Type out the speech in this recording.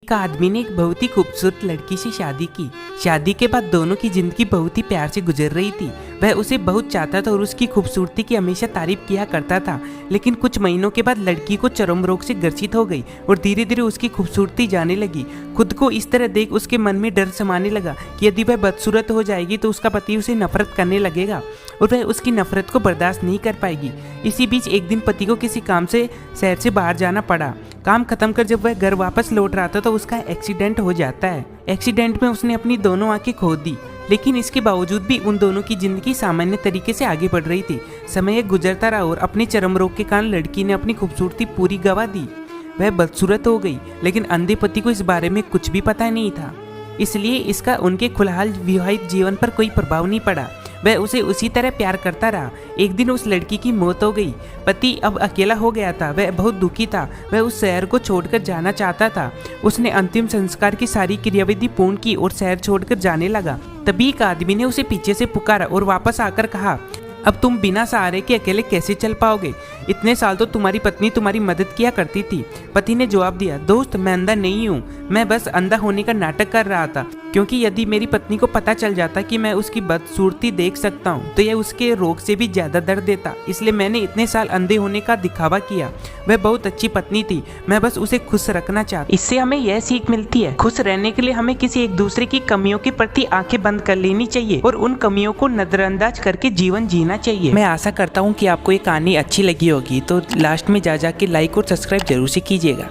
एक आदमी ने एक बहुत ही खूबसूरत लड़की से शादी की। शादी के बाद दोनों की जिंदगी बहुत ही प्यार से गुजर रही थी। वह उसे बहुत चाहता था और उसकी खूबसूरती की हमेशा तारीफ किया करता था। लेकिन कुछ महीनों के बाद लड़की को चर्म रोग से ग्रसित हो गई और धीरे धीरे उसकी खूबसूरती जाने लगी। खुद को इस तरह देख उसके मन में डर समाने लगा कि यदि वह बदसूरत हो जाएगी तो उसका पति उसे नफरत करने लगेगा और वह उसकी नफरत को बर्दाश्त नहीं कर पाएगी। इसी बीच एक दिन पति को किसी काम से शहर से बाहर जाना पड़ा। काम खत्म कर जब वह घर वापस लौट रहा था तो उसका एक्सीडेंट हो जाता है। एक्सीडेंट में उसने अपनी दोनों आंखें खो दी, लेकिन इसके बावजूद भी उन दोनों की जिंदगी सामान्य तरीके से आगे बढ़ रही थी। समय गुजरता रहा और अपने चर्म रोग के कारण लड़की ने अपनी खूबसूरती पूरी गंवा दी। वह बदसूरत हो गई, लेकिन अंधे पति को इस बारे में कुछ भी पता नहीं था, इसलिए इसका उनके खुलहाल विवाहित जीवन पर कोई प्रभाव नहीं पड़ा। वह उसे उसी तरह प्यार करता रहा। एक दिन उस लड़की की मौत हो गई। पति अब अकेला हो गया था। वह बहुत दुखी था। वह उस शहर को छोड़कर जाना चाहता था। उसने अंतिम संस्कार की सारी क्रियाविधि पूर्ण की और शहर छोड़कर जाने लगा। तभी एक आदमी ने उसे पीछे से पुकारा और वापस आकर कहा, अब तुम बिना सहारे के अकेले कैसे चल पाओगे? इतने साल तो तुम्हारी पत्नी तुम्हारी मदद किया करती थी। पति ने जवाब दिया, दोस्त मैं अंधा नहीं हूँ, मैं बस अंधा होने का नाटक कर रहा था, क्योंकि यदि मेरी पत्नी को पता चल जाता कि मैं उसकी बदसूरती देख सकता हूँ तो यह उसके रोग से भी ज्यादा दर्द देता, इसलिए मैंने इतने साल अंधे होने का दिखावा किया। वह बहुत अच्छी पत्नी थी, मैं बस उसे खुश रखना चाहता। इससे हमें यह सीख मिलती है, खुश रहने के लिए हमें किसी एक दूसरे की कमियों के प्रति आंखें बंद कर लेनी चाहिए और उन कमियों को नजरअंदाज करके जीवन जीना चाहिए। मैं आशा करता हूँ कि आपको ये कहानी अच्छी लगी होगी, तो लास्ट में जा के लाइक और सब्सक्राइब जरूर से कीजिएगा।